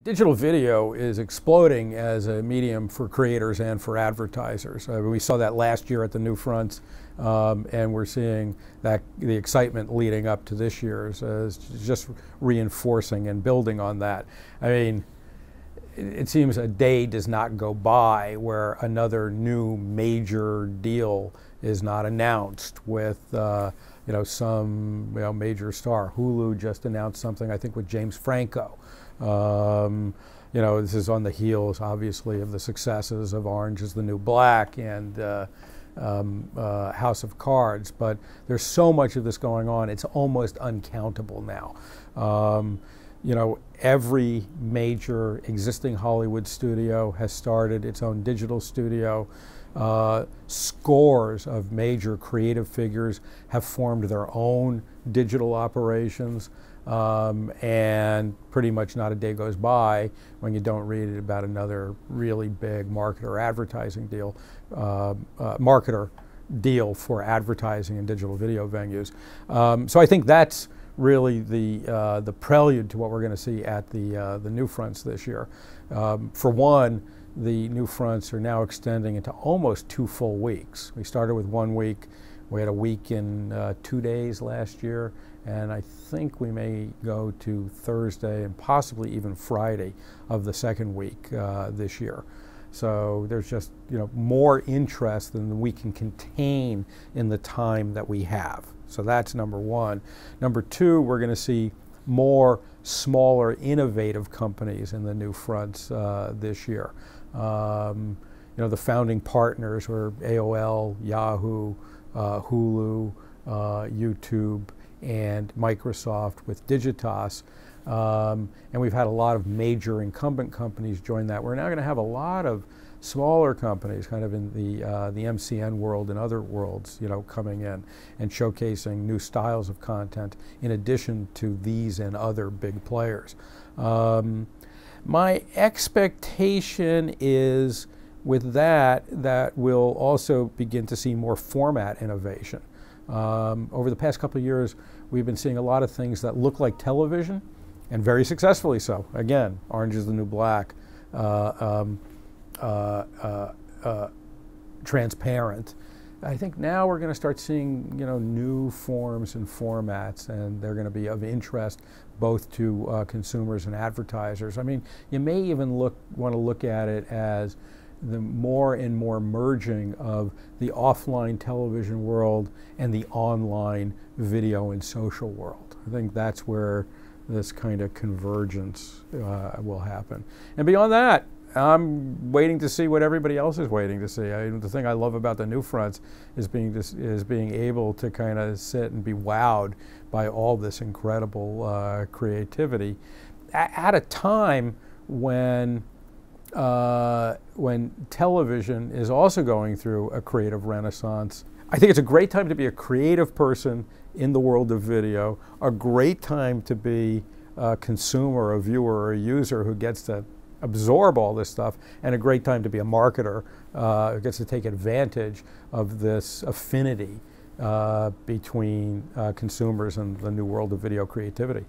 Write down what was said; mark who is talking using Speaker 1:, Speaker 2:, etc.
Speaker 1: Digital video is exploding as a medium for creators and for advertisers. We saw that last year at the NewFronts, and we're seeing that the excitement leading up to this year is just reinforcing and building on that. I mean, it seems a day does not go by where another new major deal is not announced with some major star. Hulu just announced something, I think, with James Franco. This is on the heels, obviously, of the successes of Orange is the New Black and House of Cards. But there's so much of this going on, it's almost uncountable now. Every major existing Hollywood studio has started its own digital studio. Scores of major creative figures have formed their own digital operations. And pretty much not a day goes by when you don't read about another really big marketer advertising deal, marketer deal for advertising and digital video venues. So I think that's really the prelude to what we're going to see at the NewFronts this year. For one, the NewFronts are now extending into almost 2 full weeks. We started with 1 week. We had a week in 2 days last year, and I think we may go to Thursday and possibly even Friday of the second week this year. So there's just more interest than we can contain in the time that we have. So that's number one. Number two, we're going to see more smaller, innovative companies in the NewFronts this year. The founding partners were AOL, Yahoo, Hulu, YouTube, and Microsoft with Digitas. And we've had a lot of major incumbent companies join that. We're now going to have a lot of smaller companies kind of in the MCN world and other worlds, coming in and showcasing new styles of content in addition to these and other big players. My expectation is with that we'll also begin to see more format innovation. Over the past couple of years, we've been seeing a lot of things that look like television, and very successfully so. Again, Orange is the New Black, transparent. I think now we're going to start seeing new forms and formats, and they're going to be of interest both to consumers and advertisers. I mean, you may even want to look at it as the more and more merging of the offline television world and the online video and social world. I think that's where this kind of convergence will happen. And beyond that, I'm waiting to see what everybody else is waiting to see. The thing I love about the NewFronts is being able to kind of sit and be wowed by all this incredible creativity at a time when television is also going through a creative renaissance. I think it's a great time to be a creative person in the world of video, a great time to be a consumer, a viewer, or a user who gets to absorb all this stuff, and a great time to be a marketer who gets to take advantage of this affinity between consumers and the new world of video creativity.